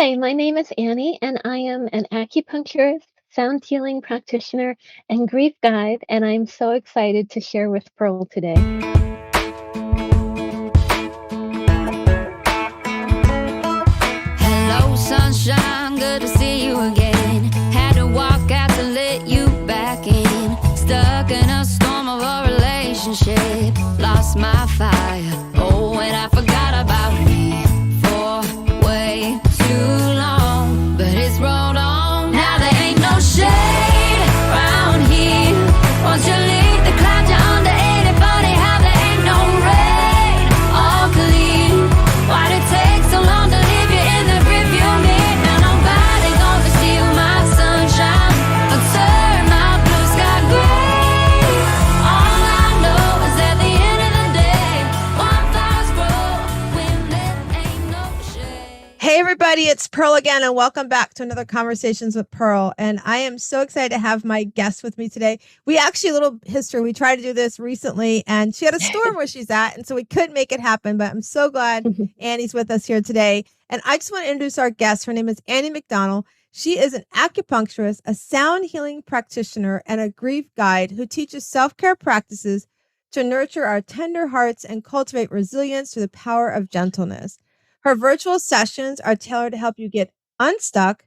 Hi, my name is Annie, and I am an acupuncturist, sound healing practitioner, and grief guide, and I'm so excited to share with Pearl today. Hello, sunshine, good to see you again. Had to walk out to let you back in. Stuck in a storm of a relationship. Lost my fire. Oh, and I forgot about me for way too long. But it's rolled on. Now there ain't no shade around here. Once you leave the clouds, you're under. Ain't it funny how there ain't no rain? All clear. Why'd it take so long to leave you in the rearview mirror? Now nobody gonna steal my sunshine or turn my blue sky gray. All I know is at the end of the day, wildflowers grow when there ain't no shade. Hey everybody, it's Pearl again, and welcome back to another Conversations with Pearl. And I am so excited to have my guest with me today. We actually, a little history, we tried to do this recently, and she had a storm where she's at, and so we couldn't make it happen, but I'm so glad Annie's with us here today. And I just want to introduce our guest. Her name is Annie McDonnell. She is an acupuncturist, a sound healing practitioner, and a grief guide who teaches self-care practices to nurture our tender hearts and cultivate resilience through the power of gentleness. Her virtual sessions are tailored to help you get unstuck,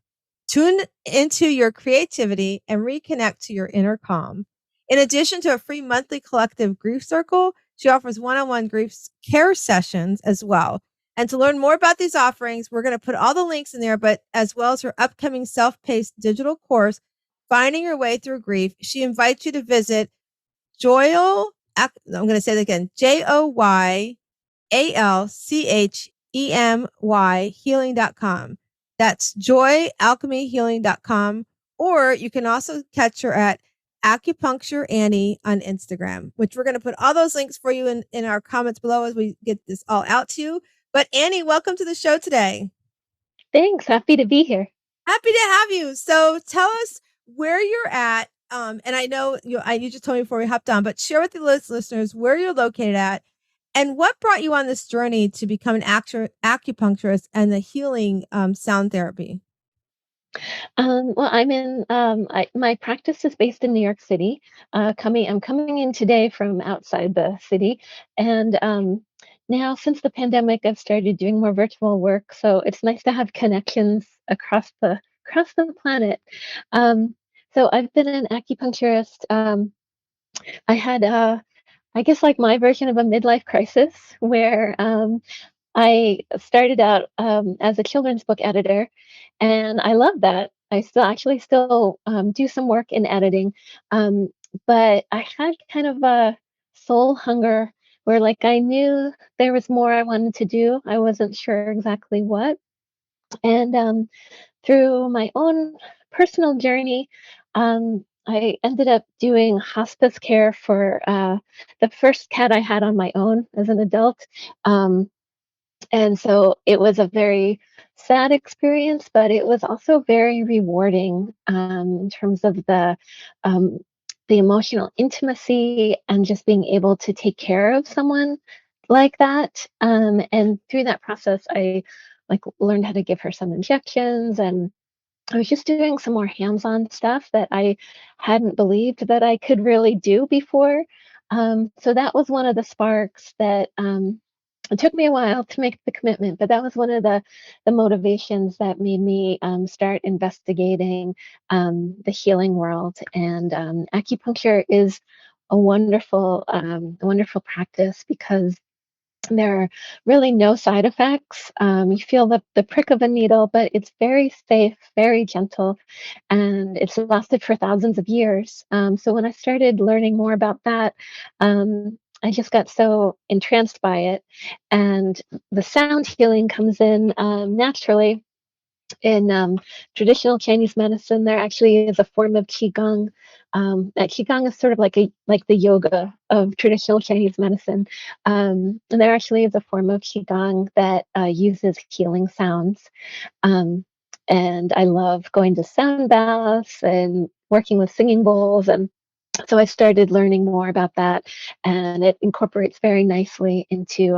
tune into your creativity, and reconnect to your inner calm. In addition to a free monthly collective grief circle, she offers one-on-one grief care sessions as well. And to learn more about these offerings, we're going to put all the links in there, but as well as her upcoming self-paced digital course, Finding Your Way Through Grief, she invites you to visit I'm going to say that again, JoyAlchemy healing.com. That's joyalchemyhealing.com. Or you can also catch her at Acupuncture Annie on Instagram, which we're going to put all those links for you in our comments below as we get this all out to you. But Annie, welcome to the show today. Thanks, happy to be here. Happy to have you. So tell us where you're at. And I know you just told me before we hopped on, but share with the listeners where you're located at and what brought you on this journey to become an acupuncturist and the healing sound therapy. Well, my practice is based in New York City. I'm coming in today from outside the city, and now since the pandemic, I've started doing more virtual work. So it's nice to have connections across the planet. So I've been an acupuncturist. I had, I guess, like my version of a midlife crisis where I started out as a children's book editor, and I love that. I still do some work in editing, um, but I had kind of a soul hunger where, like, I knew there was more I wanted to do. I wasn't sure exactly what, and through my own personal journey, I ended up doing hospice care for the first cat I had on my own as an adult. Um, and so it was a very sad experience, but it was also very rewarding in terms of um, the emotional intimacy and just being able to take care of someone like that. And through that process, I like learned how to give her some injections, and I was just doing some more hands-on stuff that I hadn't believed that I could really do before. So that was one of the sparks that it took me a while to make the commitment, but that was one of the motivations that made me start investigating the healing world. And acupuncture is a wonderful practice because there are really no side effects. You feel the prick of a needle, but it's very safe, very gentle, and it's lasted for thousands of years. So when I started learning more about that, I just got so entranced by it. And the sound healing comes in naturally in traditional Chinese medicine. There actually is a form of qigong. That qigong is sort of like the yoga of traditional Chinese medicine. And there actually is a form of qigong that uses healing sounds. Um, and I love going to sound baths and working with singing bowls, and so I started learning more about that, and it incorporates very nicely into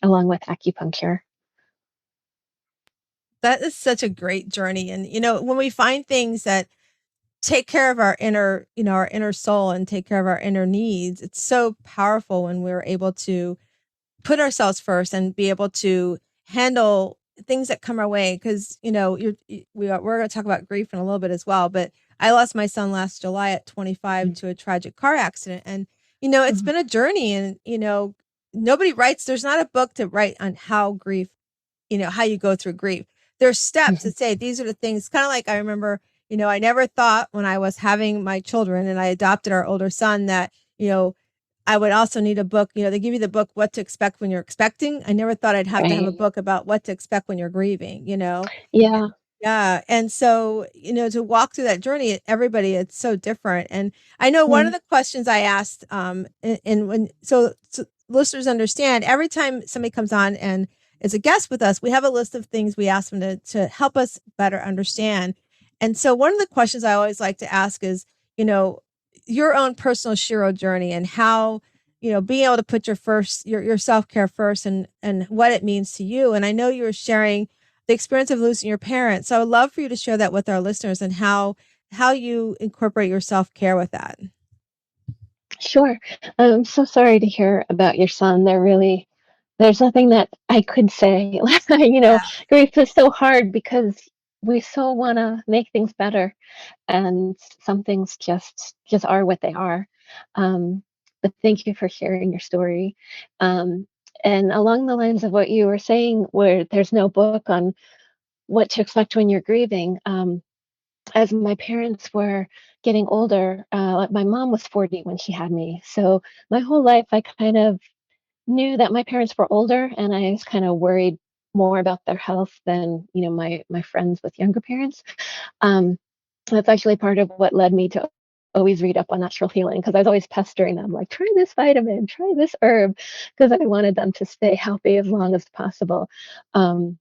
along with acupuncture. That is such a great journey. And, when we find things that take care of our inner, our inner soul and take care of our inner needs, it's so powerful when we're able to put ourselves first and be able to handle things that come our way. Because we're going to talk about grief in a little bit as well, but I lost my son last July at 25 Mm, to a tragic car accident. And it's mhm. been a journey. And nobody writes, there's not a book to write on how grief, how you go through grief. There's steps Mhm. that say these are the things. Kind of like, I remember, I never thought when I was having my children and I adopted our older son that, you know I would also need a book. They give you the book, What to Expect When You're Expecting. I never thought I'd have to have a Right. book about what to expect when you're grieving. Yeah. Yeah, and so, to walk through that journey, everybody, it's so different. And I know one of Mm, the questions I asked, and when so listeners understand, every time somebody comes on and is a guest with us, we have a list of things we ask them to help us better understand. And so one of the questions I always like to ask is, you know, your own personal Shiro journey and how, being able to put your self-care first and what it means to you. And I know you were sharing the experience of losing your parents. So I would love for you to share that with our listeners and how you incorporate your self-care with that. sure. I'm so sorry to hear about your son. There's nothing that I could say. Yeah. Grief is so hard because we so want to make things better, and some things just are what they are. Um, but thank you for sharing your story. Um, and along the lines of what you were saying, where there's no book on what to expect when you're grieving. As my parents were getting older, like my mom was 40 when she had me. So my whole life, I kind of knew that my parents were older, and I was kind of worried more about their health than my friends with younger parents. Um, that's actually part of what led me to always read up on natural healing because I was always pestering them, like, try this vitamin, try this herb, because I wanted them to stay healthy as long as possible. Um,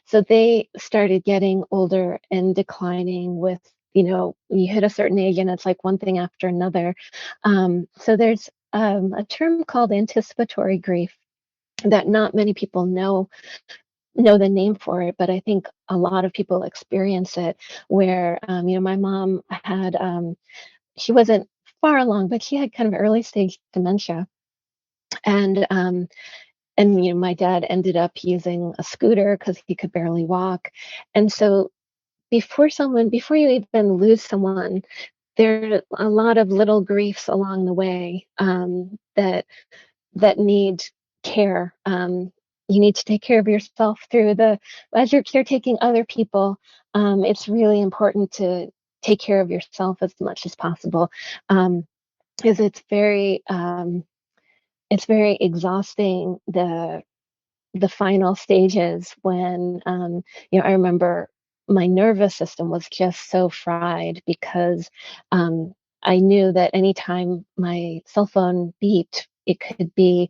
so they started getting older and declining with, you hit a certain age and it's like one thing after another. So there's a term called anticipatory grief that not many people know the name for it, but I think a lot of people experience it where, my mom had, she wasn't far along, but she had kind of early stage dementia. And, my dad ended up using a scooter because he could barely walk. And so before you even lose someone, there are a lot of little griefs along the way, that need care. You need to take care of yourself as you're caretaking other people. It's really important to take care of yourself as much as possible, because it's very exhausting, the final stages when, I remember my nervous system was just so fried because, um, I knew that anytime my cell phone beeped, it could be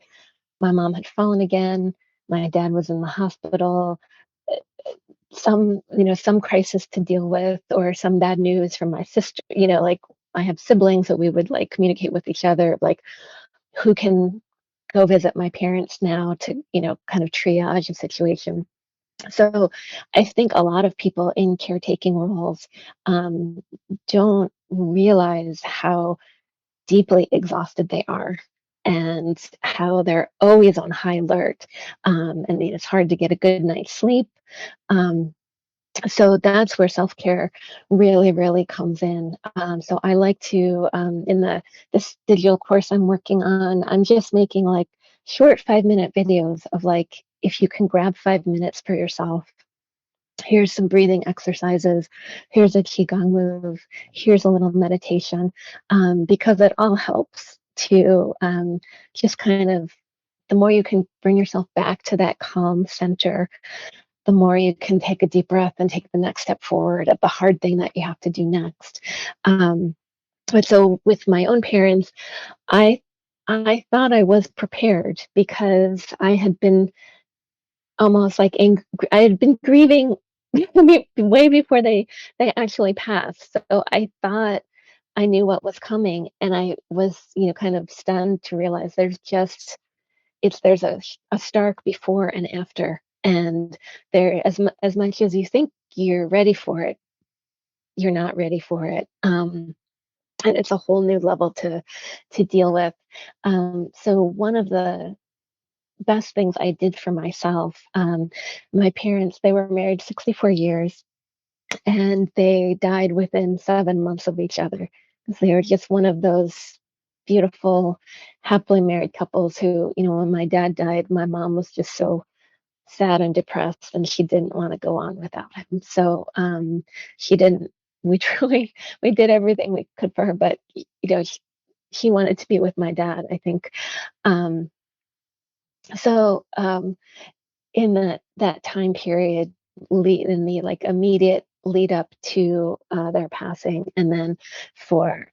my mom had fallen again, my dad was in the hospital, some crisis to deal with, or some bad news from my sister. Like, I have siblings, so we would, like, communicate with each other, like, who can go visit my parents now to, kind of triage a situation. So I think a lot of people in caretaking roles, um, don't realize how deeply exhausted they are and how they're always on high alert. And it's hard to get a good night's sleep. Um, so that's where self-care really, really comes in. So I like to, in this digital course I'm working on, I'm just making like short 5-minute videos of, like, if you can grab 5 minutes for yourself, here's some breathing exercises, here's a qigong move, here's a little meditation, because it all helps to, just kind of, the more you can bring yourself back to that calm center, the more you can take a deep breath and take the next step forward of the hard thing that you have to do next. Um, but so with my own parents, I I thought I was prepared because I had been almost like I had been grieving way before they actually passed. So I thought I knew what was coming, and I was, kind of stunned to realize there's a stark before and after. And there, as much as you think you're ready for it, you're not ready for it. And it's a whole new level to deal with. So one of the best things I did for myself, my parents, they were married 64 years, and they died within 7 months of each other. They were just one of those beautiful, happily married couples who, when my dad died, my mom was just so sad and depressed, and she didn't want to go on without him. So she didn't. We truly we did everything we could for her, but she wanted to be with my dad, I think. Um, so in that time period, in the like immediate lead up to their passing, and then for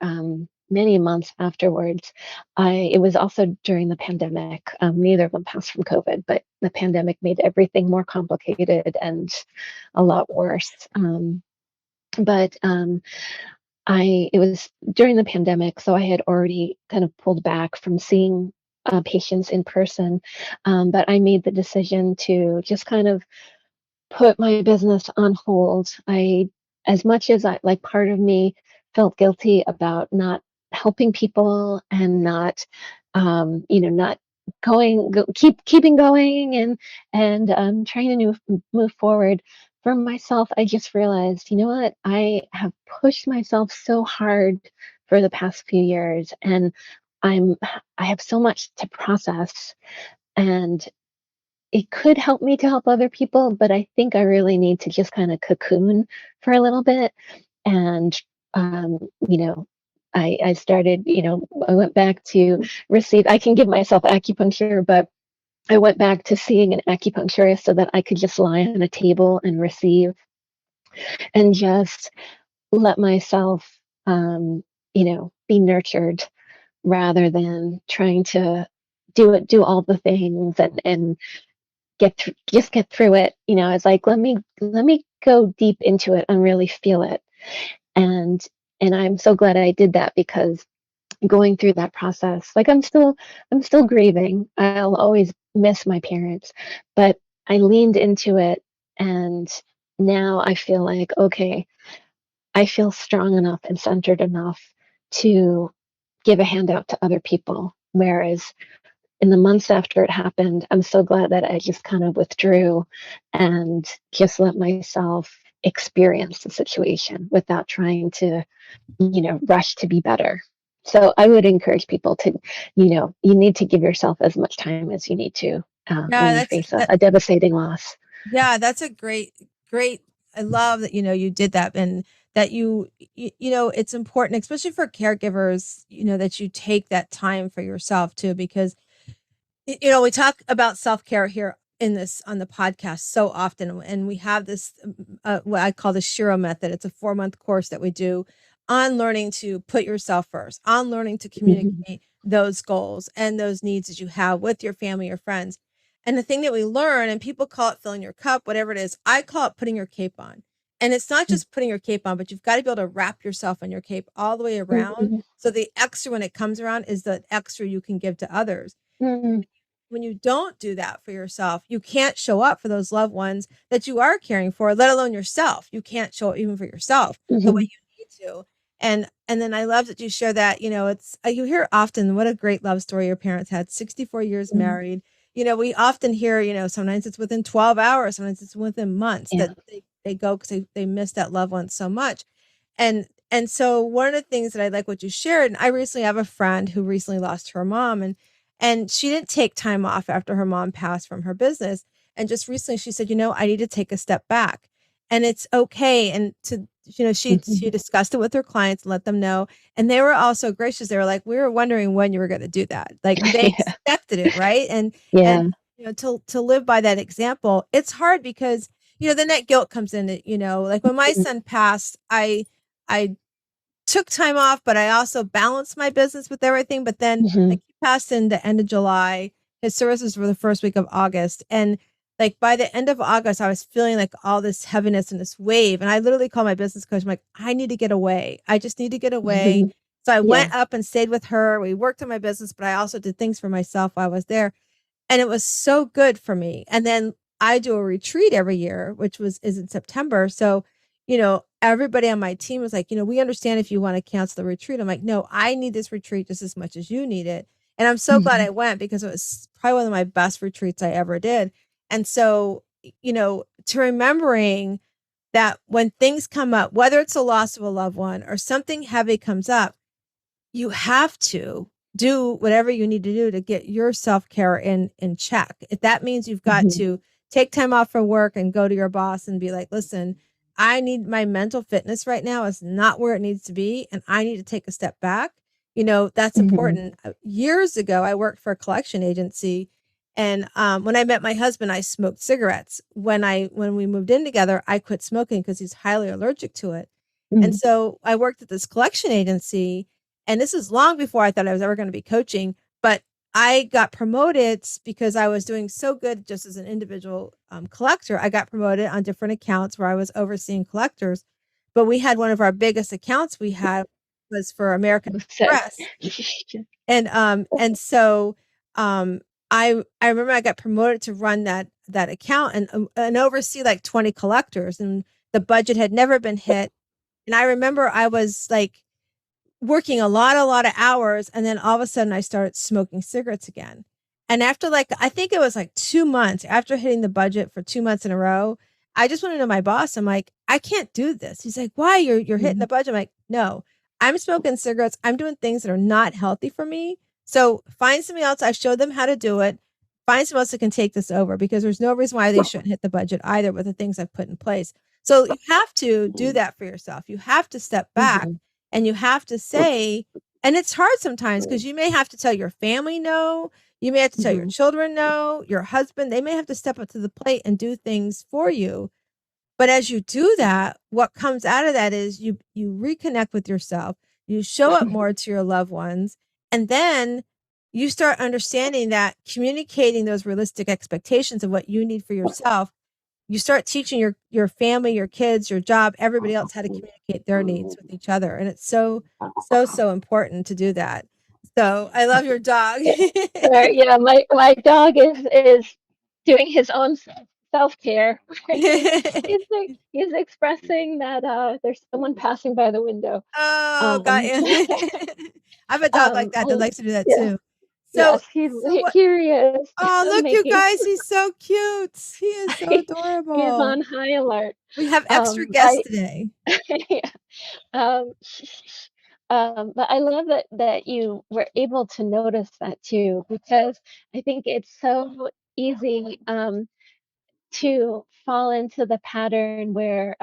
many months afterwards, it was also during the pandemic. Neither of them passed from COVID, but the pandemic made everything more complicated and a lot worse. But it was during the pandemic, so I had already kind of pulled back from seeing patients in person, but I made the decision to just kind of put my business on hold. As much as part of me felt guilty about not helping people and not, not keeping going and trying to move forward. For myself, I just realized, you know what? I have pushed myself so hard for the past few years, and I'm I have so much to process, and it could help me to help other people, but I think I really need to just kind of cocoon for a little bit. And, um, you know, I started, I went back to receive, I can give myself acupuncture, but I went back to seeing an acupuncturist so that I could just lie on a table and receive and just let myself, be nurtured rather than trying to do all the things and just get through it. It's like, let me go deep into it and really feel it. And and I'm so glad I did that, because going through that process, like, I'm still grieving. I'll always miss my parents, but I leaned into it, and now I feel like, okay, I feel strong enough and centered enough to give a handout to other people. Whereas in the months after it happened, I'm so glad that I just kind of withdrew and just let myself experience the situation without trying to, rush to be better. So I would encourage people to, you need to give yourself as much time as you need to Yeah, when you that's face a, that. a devastating loss. Yeah, that's a great. I love that you did that, and that it's important, especially for caregivers, that you take that time for yourself too, because we talk about self-care here in this on the podcast so often, and we have this what I call the Shiro method. It's a 4-month course that we do on learning to put yourself first, on learning to Mhm. communicate those goals and those needs that you have with your family or friends. And the thing that we learn, and people call it filling your cup, whatever it is, I call it putting your cape on. And it's not just putting your cape on, but you've got to be able to wrap yourself in your cape all the way around. Mhm. So the extra, when it comes around, is the extra you can give to others. Mhm. When you don't do that for yourself, you can't show up for those loved ones that you are caring for, let alone yourself. You can't show up even for yourself the way Mhm. you need to. And then I love that you share that, it's you hear often what a great love story your parents had, 64 years Mhm. married. We often hear, sometimes it's within 12 hours, sometimes it's within months Yeah. that they go because they miss that loved one so much. And so one of the things that I like what you shared, and I recently have a friend who recently lost her mom, and she didn't take time off after her mom passed from her business. And just recently she said, I need to take a step back. And it's okay. And she Mhm. discussed it with her clients and let them know. And they were also gracious. They were like, we were wondering when you were going to do that. Like they Yeah. expected it, right? And Yeah. to live by that example, it's hard because then that guilt comes in. Like when my Mhm. son passed, I took time off, but I also balanced my business with everything. But then, Mhm. like, he passed in the end of July. His services were the first week of August. And like by the end of August, I was feeling like all this heaviness and this wave. And I literally called my business coach. I'm like, I need to get away. I just need to get away. Mhm. So I Yeah. went up and stayed with her. We worked on my business, but I also did things for myself while I was there. And it was so good for me. And then I do a retreat every year, which is in September. So, everybody on my team was like, we understand if you want to cancel the retreat. I'm like, no, I need this retreat just as much as you need it. And I'm so glad Mhm. I went because it was probably one of my best retreats I ever did. And so, to remembering that when things come up, whether it's a loss of a loved one or something heavy comes up, you have to do whatever you need to do to get your self-care in check. If that means you've got Mhm. to take time off from work and go to your boss and be like, listen, I need my mental fitness right now is not where it needs to be, and I need to take a step back. That's Mhm. important. Years ago, I worked for a collection agency, and when I met my husband, I smoked cigarettes. When we moved in together, I quit smoking because he's highly allergic to it. And Mhm. so I worked at this collection agency, and this is long before I thought I was ever going to be coaching, but I got promoted because I was doing so good just as an individual collector. I got promoted on different accounts where I was overseeing collectors. But we had one of our biggest accounts we had was for American So Express. And um I remember I got promoted to run that account and oversee like 20 collectors, and the budget had never been hit. And I remember I was like working a lot of hours, and then all of a sudden I started smoking cigarettes again. And after like I think it was like 2 months after hitting the budget for 2 months in a row, I just went into my boss. I'm like, I can't do this. He's like, why? You're hitting the Mhm. budget. I'm like, no, I'm smoking cigarettes. I'm doing things that are not healthy for me. So find somebody else. I showed them how to do it. Find someone else that can take this over, because there's no reason why they shouldn't hit the budget either with the things I've put in place. So you have to do that for yourself. You have to step back, Mhm. and you have to say, and it's hard sometimes because you may have to tell your family no, you may have to tell your Mhm. children no, your husband, they may have to step up to the plate and do things for you. But as you do that, what comes out of that is you reconnect with yourself, you show up more to your loved ones, and then you start understanding that communicating those realistic expectations of what you need for yourself, you start teaching your family, your kids, your job, everybody else how to communicate their needs with each other. And it's so important to do that. So I love your dog. Yeah, my dog is doing his own self-care. He's expressing that there's someone passing by the window. Oh, got Um, you. I have a dog like that that I, likes to do that yeah, too. So yes, so what here he is oh, look, you making. guys, he's so cute. He is so He's adorable. on high alert. We have extra guests I today. yeah, um, but I love that you were able to notice that too, because I think it's so easy to fall into the pattern where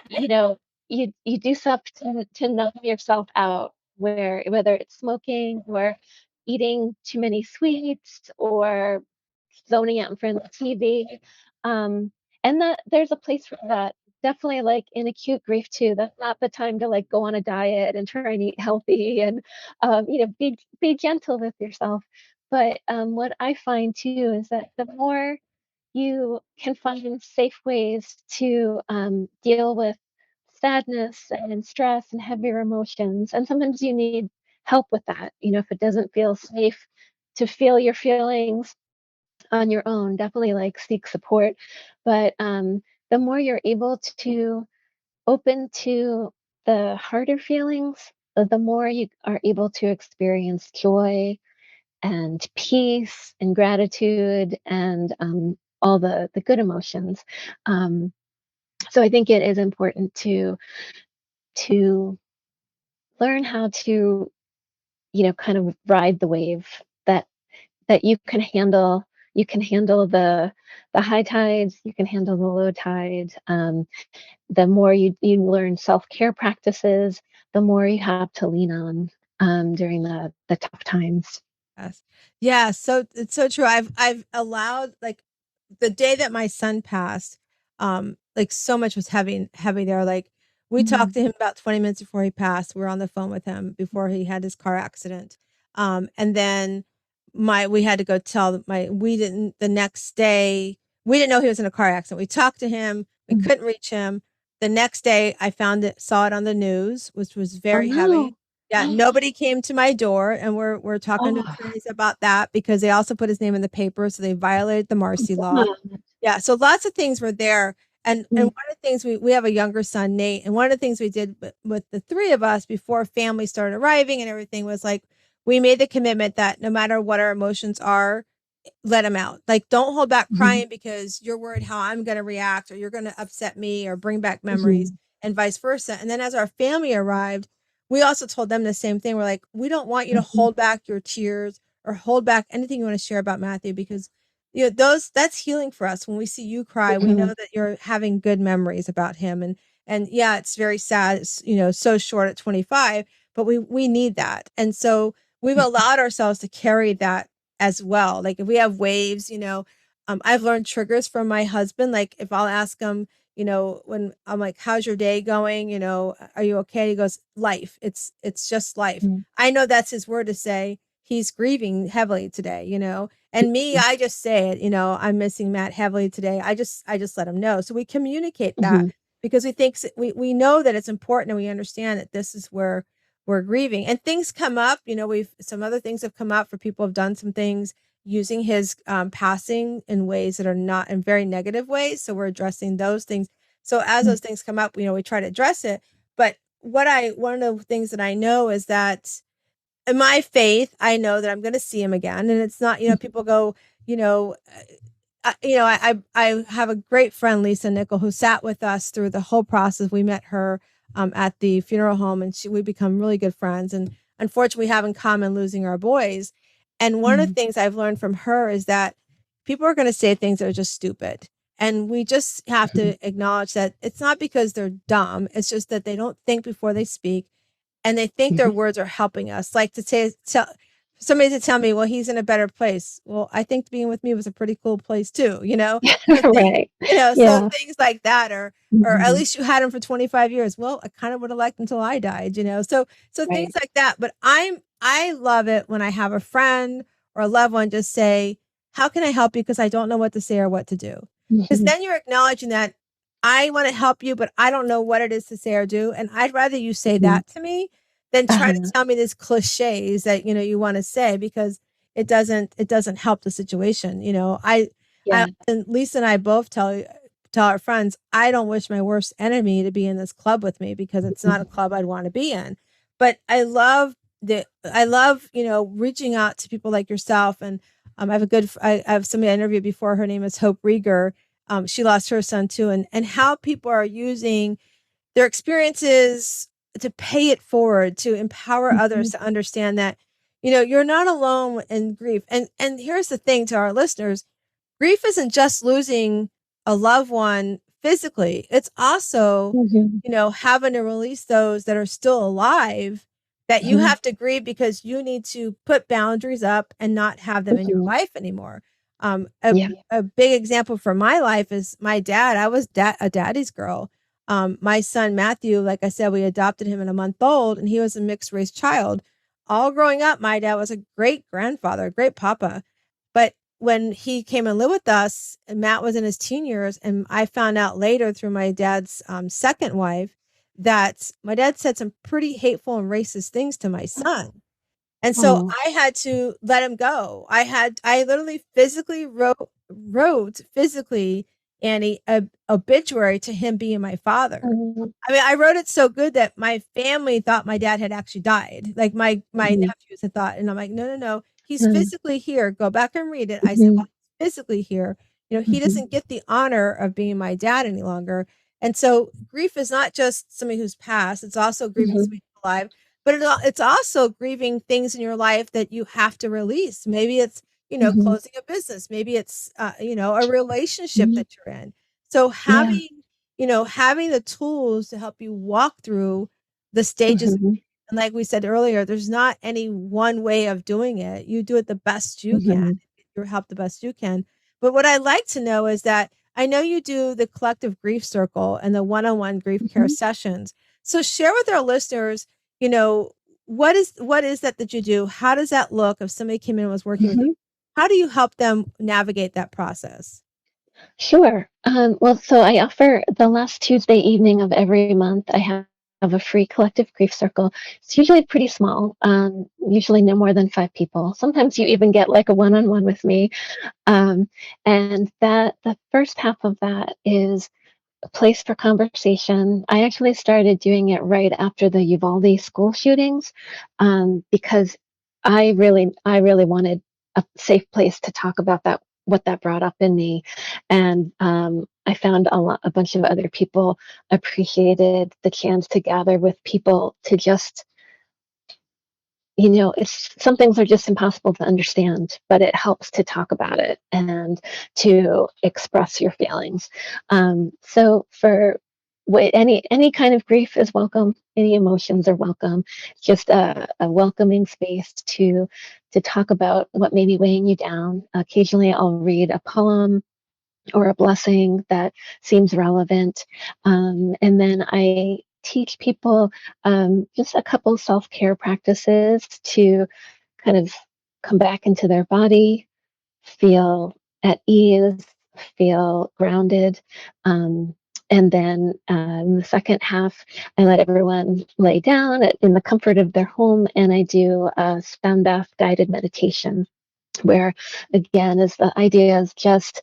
you know, you do stuff to numb yourself out, whether it's smoking or eating too many sweets or zoning out in front of the TV. Um, and that there's a place for that. Definitely like in acute grief too. That's not the time to like go on a diet and try and eat healthy and be gentle with yourself. But what I find too is that the more you can find safe ways to deal with sadness and stress and heavier emotions. And sometimes you need help with that. If it doesn't feel safe to feel your feelings on your own, definitely like seek support. But the more you're able to open to the harder feelings, the more you are able to experience joy and peace and gratitude and all the good emotions. Um, so I think it is important to learn how to kind of ride the wave that you can handle. You can handle the high tides. You can handle the low tide. The more you learn self care practices, the more you have to lean on during the tough times. Yes. Yeah, so it's so true. I've allowed like the day that my son passed, like so much was heavy there. Like we talked Mhm. to him about 20 minutes before he passed. We were on the phone with him before he had his car accident. And then we had to go tell my we didn't the next day, we didn't know he was in a car accident. We talked to him, we Mhm. couldn't reach him. The next day I saw it on the news, which was Oh very heavy. no. Yeah, nobody came to my door, and we're talking to Oh, attorneys about that because they also put his name in the paper, so they violated the Marcy law. God. Yeah, so lots of things were there, and Mm, one of the things we have a younger son, Nate, and one of the things we did with the three of us before family started arriving and everything was like we made the commitment that no matter what our emotions are, let them out. Like, don't hold back mhm, crying because you're worried how I'm going to react or you're going to upset me or bring back memories mhm, and vice versa. And then as our family arrived, we also told them the same thing. We're like, we don't want you to mhm, hold back your tears or hold back anything you want to share about Matthew because those that's healing for us. When we see you cry, we know mhm, that you're having good memories about him. And yeah, it's very sad. It's, so short at 25, but we need that. And so we've allowed ourselves to carry that as well. Like if we have waves, I've learned triggers from my husband. Like if I'll ask him, when I'm like, "How's your day going? Are you okay?" He goes, "Life. It's just life." mhm, I know that's his word to say he's grieving heavily today. And me, I just say it. I'm missing Matt heavily today. I just let him know. So we communicate that mhm, because we know that it's important and we understand that this is where we're grieving and things come up. We've some other things have come up for people have done some things using his passing in ways that are not in very negative ways. So we're addressing those things. So as mhm, those things come up, we try to address it. But one of the things that I know is that in my faith, I know that I'm going to see him again. And it's not, mhm, people go, you know, I have a great friend, Lisa Nickel, who sat with us through the whole process. We met her at the funeral home, and we become really good friends. And unfortunately, we have in common losing our boys. And one of the mhm, things I've learned from her is that people are going to say things that are just stupid. And we just have mhm. to acknowledge that it's not because they're dumb. It's just that they don't think before they speak and they think their Mhm. words are helping us. Like to tell somebody to tell me, well, he's in a better place. Well, I think being with me was a pretty cool place too, So things, Right. so Yeah. things like that, or at Mhm. least you had him for 25 years. Well, I kind of would have liked until I died. So things Right. like that. But I love it when I have a friend or a loved one just say, how can I help you? Because I don't know what to say or what to do. Because Mhm. then you're acknowledging that I want to help you, but I don't know what it is to say or do. And I'd rather you say Mhm. that to me than try to Uh-huh. tell me these cliches that you want to say because it doesn't help the situation. I Yeah. and Lisa and I both tell our friends, I don't wish my worst enemy to be in this club with me because it's not a Mhm. club I'd want to be in. But I love reaching out to people like yourself. And I have somebody I interviewed before. Her name is Hope Rieger. She lost her son too, and how people are using their experiences to pay it forward, to empower others Mhm. to understand that you're not alone in grief. And here's the thing to our listeners: grief isn't just losing a loved one physically, it's also Mhm. having to release those that are still alive that you Mhm. have to grieve because you need to put boundaries up and not have them in your Mhm. life anymore. A, Yeah. a big example from my life is my dad. I was a daddy's girl. My son Matthew, like I said, we adopted him at a month old, and he was a mixed race child. All growing up, my dad was a great grandfather, a great papa. But when he came and lived with us, and Matt was in his teen years, and I found out later through my dad's second wife that my dad said some pretty hateful and racist things to my son. And so Oh. I had to let him go. I literally physically wrote physically Annie a obituary to him being my father. Mhm. I mean, I wrote it so good that my family thought my dad had actually died. Like my Mhm. nephews had thought, and I'm like, no, no, no, he's Uh, physically here. Go back and read it. I said, mhm. well, he's physically here. He Mhm. doesn't get the honor of being my dad any longer. And so grief is not just somebody who's passed; it's also grieving Mhm. somebody who's alive. But it's also grieving things in your life that you have to release. Maybe it's Mhm. closing a business. Maybe it's a relationship Mhm. that you're in. So Yeah. having the tools to help you walk through the stages. Mhm. And like we said earlier, there's not any one way of doing it. You do it the best you can. Mhm. You help the best you can. But what I'd like to know is that I know you do the collective grief circle and the one-on-one grief care Mhm. sessions. So share with our listeners, you know, what is that you do? How does that look if somebody came in and was working with you? Mhm. How do you help them navigate that process? Sure. Well, so I offer the last Tuesday evening of every month. I have of a free collective grief circle. It's usually pretty small, usually no more than 5 people. Sometimes you even get like a one-on-one with me. Um, and that the first half of that is a place for conversation. I actually started doing it right after the Uvalde school shootings, because I really wanted a safe place to talk about that, what that brought up in me, and I found a bunch of other people appreciated the chance to gather with people to just, it's some things are just impossible to understand, but it helps to talk about it and to express your feelings. So for any kind of grief is welcome. Any emotions are welcome. Just a welcoming space to talk about what may be weighing you down. Occasionally, I'll read a poem or a blessing that seems relevant. And then I teach people just a couple self care practices to kind of come back into their body, feel at ease, feel grounded. And then in the second half, I let everyone lay down in the comfort of their home, and I do a sound bath guided meditation where, again, is the idea is just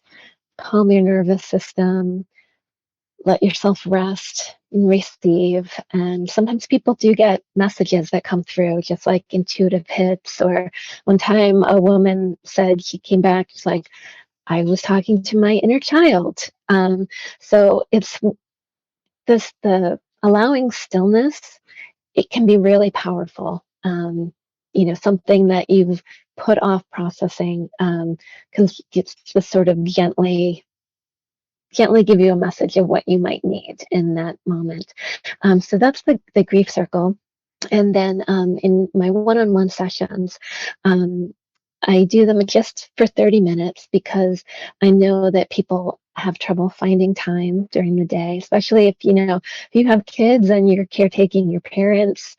calm your nervous system, let yourself rest and receive. And sometimes people do get messages that come through, just like intuitive hits. Or one time a woman said she came back, she's like, I was talking to my inner child. So it's the allowing stillness, it can be really powerful. Something that you've put off processing, because it's just sort of gently give you a message of what you might need in that moment. So that's the grief circle. And then in my one-on-one sessions, I do them just for 30 minutes because I know that people have trouble finding time during the day, especially if you have kids and you're caretaking your parents.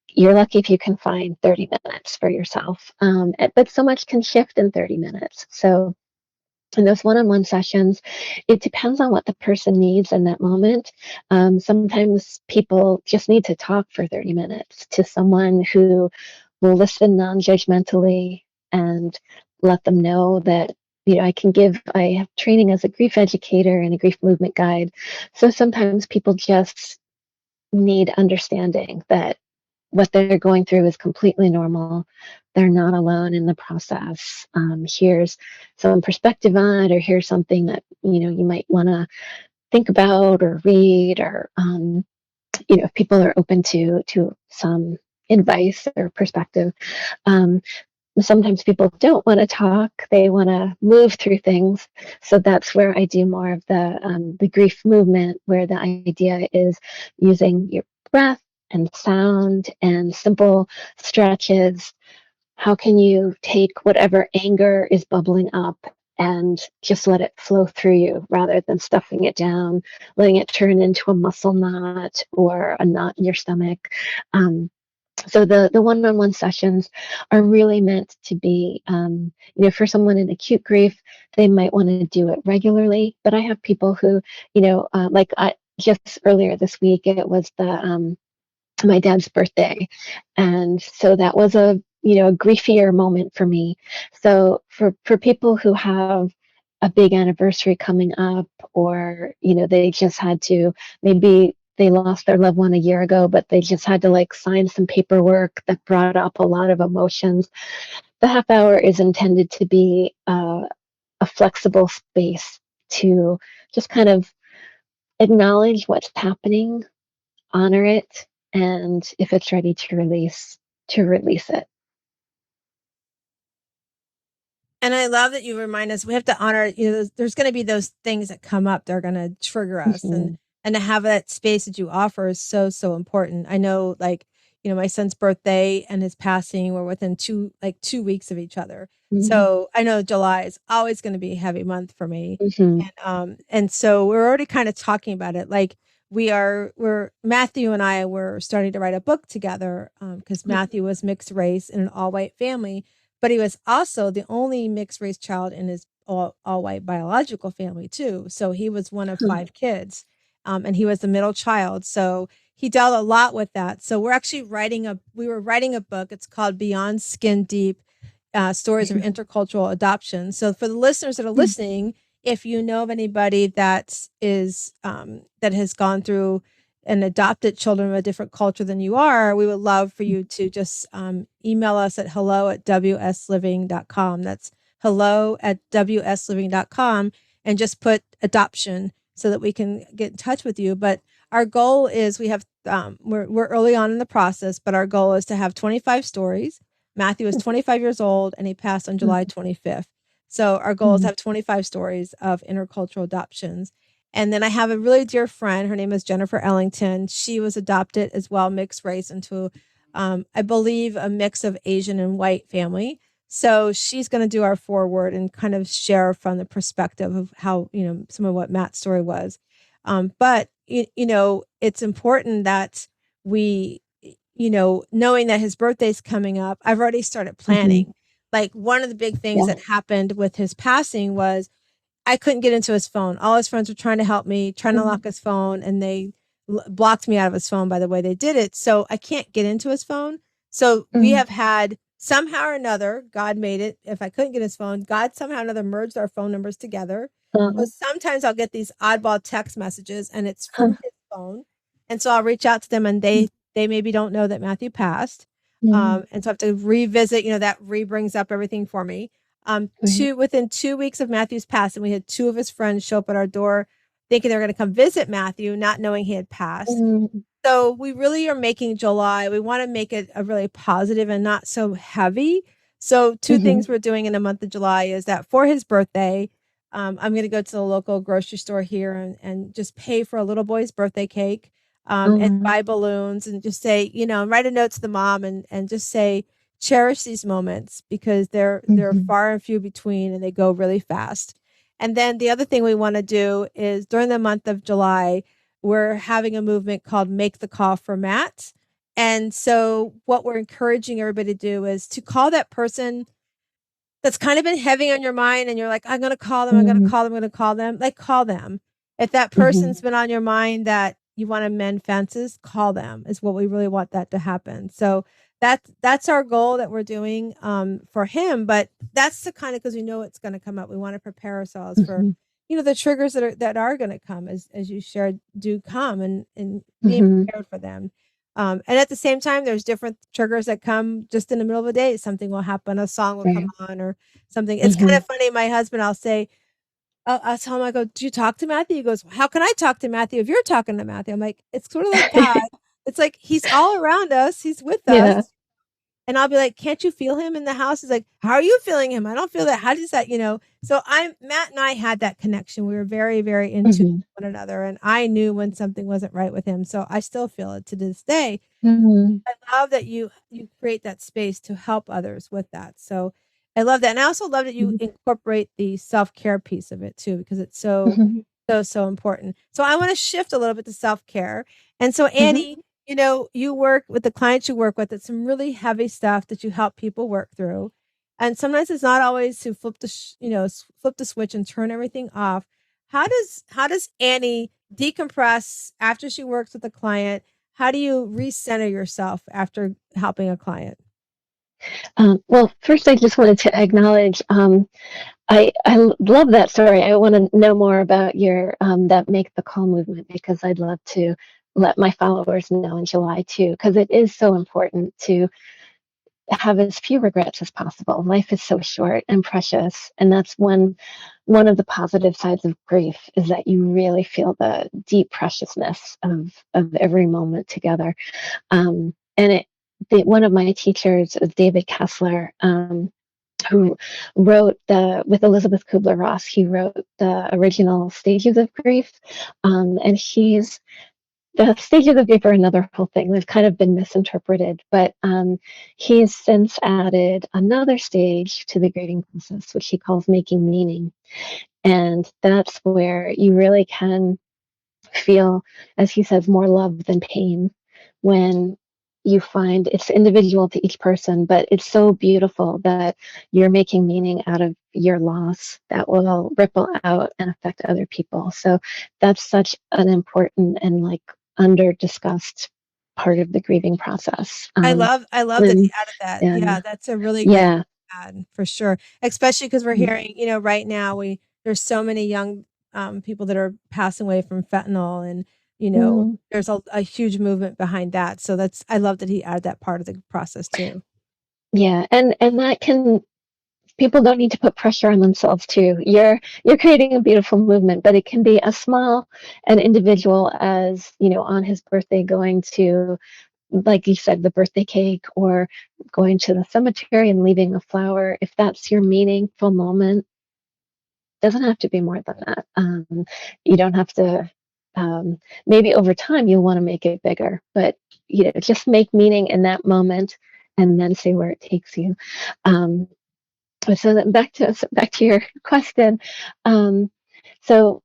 You're lucky if you can find 30 minutes for yourself. But so much can shift in 30 minutes. So in those one-on-one sessions, it depends on what the person needs in that moment. Sometimes people just need to talk for 30 minutes to someone who will listen non-judgmentally and let them know that I have training as a grief educator and a grief movement guide. So sometimes people just need understanding that what they're going through is completely normal. They're not alone in the process. Here's some perspective on it, or here's something that you might want to think about or read, or if people are open to some advice or perspective. Um, Sometimes people don't want to talk; they want to move through things. So that's where I do more of the grief movement, where the idea is using your breath and sound and simple stretches. How can you take whatever anger is bubbling up and just let it flow through you rather than stuffing it down, letting it turn into a muscle knot or a knot in your stomach? So the one-on-one sessions are really meant to be, for someone in acute grief, they might want to do it regularly. But I have people who, like just earlier this week, it was the my dad's birthday. And so that was a griefier moment for me. So for people who have a big anniversary coming up, or, they just had to, maybe they lost their loved one a year ago, but they just had to like sign some paperwork that brought up a lot of emotions. The half hour is intended to be a flexible space to just kind of acknowledge what's happening, honor it, and if it's ready to release it. And I love that you remind us we have to honor, there's going to be those things that come up. They're going to trigger us. Mhm, And to have that space that you offer is so, so important. I know, like, my son's birthday and his passing were within 2 weeks of each other. mhm, So I know July is always going to be a heavy month for me. mhm, And so we're already kind of talking about it. Like, we're Matthew and I were starting to write a book together, because mhm, Matthew was mixed race in an all white family, but he was also the only mixed race child in his all white biological family too. So he was one of huh, 5 kids, and he was the middle child. So he dealt a lot with that. So we're actually we were writing a book. It's called Beyond Skin Deep, Stories of Intercultural Adoption. So for the listeners that are listening, if you know of anybody that has gone through and adopted children of a different culture than you are, we would love for you to just email us at hello@wsliving.com. That's hello@wsliving.com, and just put adoption so that we can get in touch with you. But our goal is we're early on in the process, but our goal is to have 25 stories. Matthew is 25 years old and he passed on July 25th. So our goal is to have 25 stories of intercultural adoptions. And then I have a really dear friend. Her name is Jennifer Ellington. She was adopted as well, mixed race into, I believe, a mix of Asian and white family. So she's going to do our foreword and kind of share from the perspective of how, some of what Matt's story was. But it's important that we, knowing that his birthday's coming up, I've already started planning. Like one of the big things that happened with his passing was I couldn't get into his phone. All his friends were trying to help me, trying to lock his phone, and they blocked me out of his phone by the way they did it. So I can't get into his phone. So we have had somehow or another, God made it. If I couldn't get his phone, God somehow or another merged our phone numbers together. So sometimes I'll get these oddball text messages and it's from his phone. And so I'll reach out to them and they maybe don't know that Matthew passed. And so I have to revisit, that brings up everything for me. Within 2 weeks of Matthew's passing, we had two of his friends show up at our door thinking they were going to come visit Matthew, not knowing he had passed. So we really are making July. We want to make it a really positive and not so heavy. So two things we're doing in the month of July is that for his birthday, I'm going to go to the local grocery store here and just pay for a little boy's birthday cake, and buy balloons and just say, write a note to the mom and just say, cherish these moments because they're far and few between and they go really fast. And then the other thing we want to do is during the month of July, we're having a movement called Make the Call for Matt. And so what we're encouraging everybody to do is to call that person that's kind of been heavy on your mind and you're like, I'm going to call them, I'm going to call them, I'm going to call them. Like, call them. If that person's been on your mind that you want to mend fences, call them is what we really want that to happen. So that's our goal that we're doing for him. But that's the kind of, because we know it's going to come up. We want to prepare ourselves for, the triggers that are going to come as you shared do come and being prepared for them. And at the same time, there's different triggers that come just in the middle of the day. Something will happen, a song will come on or something. It's kind of funny. My husband, I'll say, I'll tell him, I go, do you talk to Matthew? He goes, how can I talk to Matthew if you're talking to Matthew? I'm like, it's sort of like God. It's like, he's all around us. He's with us. And I'll be like, can't you feel him in the house? He's like, how are you feeling him? I don't feel that. How does that, So Matt and I had that connection. We were very, very into one another. And I knew when something wasn't right with him. So I still feel it to this day. I love that you create that space to help others with that. So I love that. And I also love that you incorporate the self-care piece of it too, because it's so important. So I want to shift a little bit to self-care. And so Annie, you work with the clients you work with. It's some really heavy stuff that you help people work through. And sometimes it's not always to flip the switch and turn everything off. How does Annie decompress after she works with a client? How do you recenter yourself after helping a client? Well, first, I just wanted to acknowledge I love that story. I want to know more about your that Make the Call movement because I'd love to let my followers know in July too, because it is so important to have as few regrets as possible. Life is so short and precious, and that's one of the positive sides of grief is that you really feel the deep preciousness of every moment together. One of my teachers is David Kessler, who wrote with Elizabeth Kubler-Ross. He wrote the original Stages of Grief, and the stages of grief are another whole thing. They've kind of been misinterpreted, but he's since added another stage to the grieving process, which he calls making meaning. And that's where you really can feel, as he says, more love than pain when you find it's individual to each person, but it's so beautiful that you're making meaning out of your loss that will ripple out and affect other people. So that's such an important and like under discussed part of the grieving process. I love that he And added that. and Yeah, that's a really great yeah. add for sure. Especially because we're hearing, right now there's so many young people that are passing away from fentanyl, and Mhm. there's a huge movement behind that. So I love that he added that part of the process too. Yeah, and that can people don't need to put pressure on themselves too. You're creating a beautiful movement, but it can be as small and individual as, on his birthday going to, like you said, the birthday cake, or going to the cemetery and leaving a flower. If that's your meaningful moment, doesn't have to be more than that. You don't have to. Maybe over time you'll want to make it bigger, but just make meaning in that moment, and then see where it takes you. Um, so then back to your question. Um, so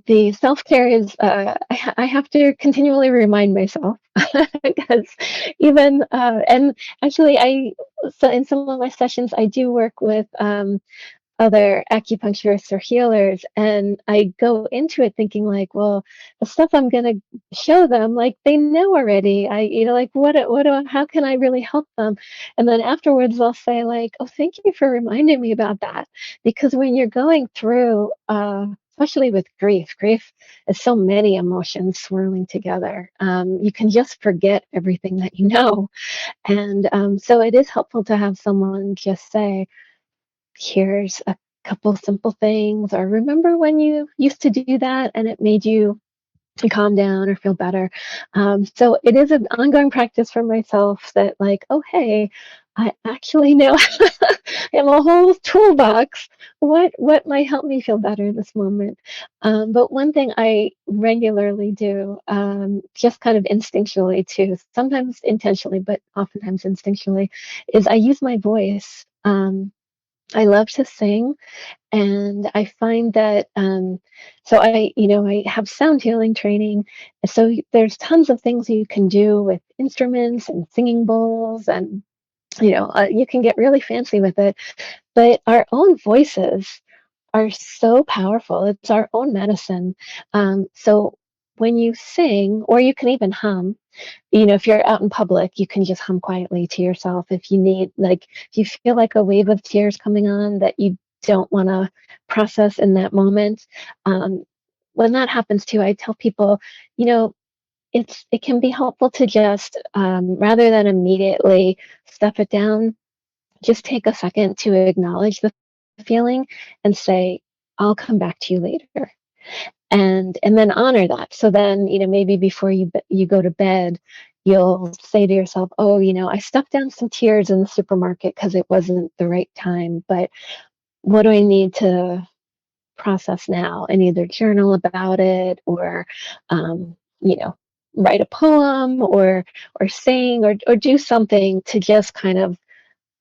the self care is I have to continually remind myself because even and actually so in some of my sessions I do work with other acupuncturists or healers, and I go into it thinking like, well, the stuff I'm going to show them, like they know already. Like how can I really help them? And then afterwards I'll say like, oh, thank you for reminding me about that. Because when you're going through, especially with grief is so many emotions swirling together. You can just forget everything that you know. And so it is helpful to have someone just say, here's a couple simple things, or remember when you used to do that and it made you calm down or feel better. So it is an ongoing practice for myself that, like, oh, hey, I actually know I have a whole toolbox. What might help me feel better in this moment? But one thing I regularly do, just kind of instinctually too, sometimes intentionally, but oftentimes instinctually, is I use my voice. I love to sing, and I find that so I have sound healing training, so there's tons of things you can do with instruments and singing bowls, and you can get really fancy with it. But our own voices are so powerful. It's our own medicine. So when you sing, or you can even hum, if you're out in public, you can just hum quietly to yourself if you need, like, if you feel like a wave of tears coming on that you don't want to process in that moment. Um, when that happens too, I tell people, you know, it can be helpful to just, rather than immediately stuff it down, just take a second to acknowledge the feeling and say, I'll come back to you later, and then honor that. So then, maybe before you go to bed, you'll say to yourself, oh, I stuffed down some tears in the supermarket because it wasn't the right time, but what do I need to process now? And either journal about it, or um, you know write a poem, or sing, or do something to just kind of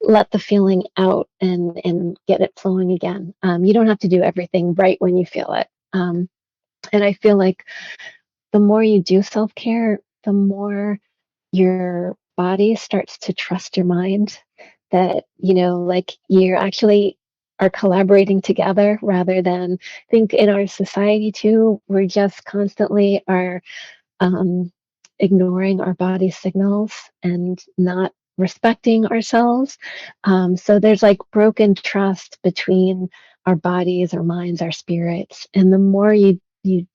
let the feeling out, and get it flowing again. You don't have to do everything right when you feel it. And I feel like the more you do self care, the more your body starts to trust your mind, that, like, you actually are collaborating together, rather than, I think in our society too, we're just constantly are um, ignoring our body signals and not respecting ourselves. So there's like broken trust between our bodies, our minds, our spirits. And the more you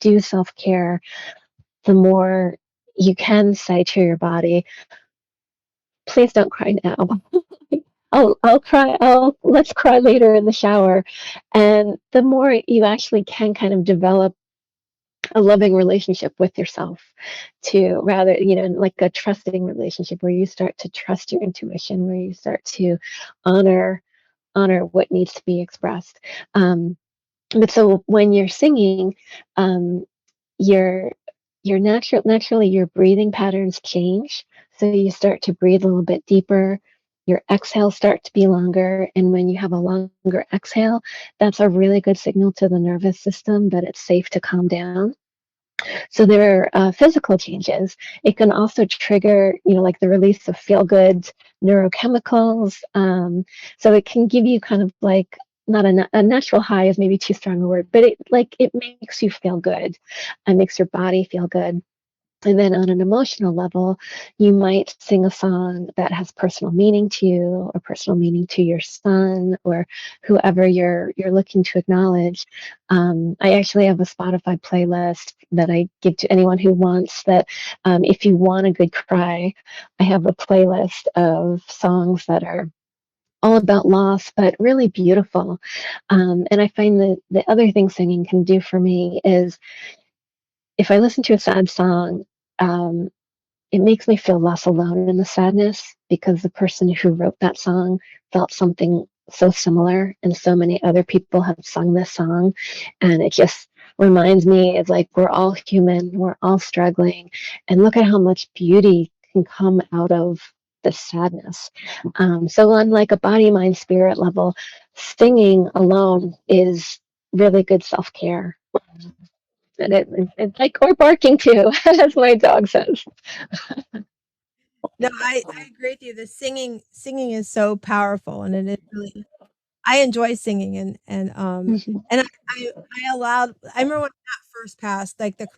do self care, the more you can say to your body, please don't cry now. I'll cry. Let's cry later in the shower. And the more you actually can kind of develop a loving relationship with yourself, to rather, like a trusting relationship where you start to trust your intuition, where you start to honor what needs to be expressed. But so when you're singing, um, your naturally your breathing patterns change. So you start to breathe a little bit deeper. Your exhales start to be longer, and when you have a longer exhale, that's a really good signal to the nervous system that it's safe to calm down. So there are physical changes. It can also trigger, like the release of feel good neurochemicals. So it can give you kind of like, not a natural high is maybe too strong a word, but it makes you feel good. It makes your body feel good. And then on an emotional level, you might sing a song that has personal meaning to you or personal meaning to your son or whoever you're looking to acknowledge. I actually have a Spotify playlist that I give to anyone who wants that. If you want a good cry, I have a playlist of songs that are all about loss, but really beautiful. And I find that the other thing singing can do for me is if I listen to a sad song, um, it makes me feel less alone in the sadness because the person who wrote that song felt something so similar, and so many other people have sung this song. And it just reminds me it's like we're all human, we're all struggling, and look at how much beauty can come out of the sadness. So, on like a body, mind, spirit level, singing alone is really good self care. And it's like, or barking too, as my dog says. No, I agree with you. The singing is so powerful, and it is really. I enjoy singing, Mhm. and I allowed. I remember when that first passed, like the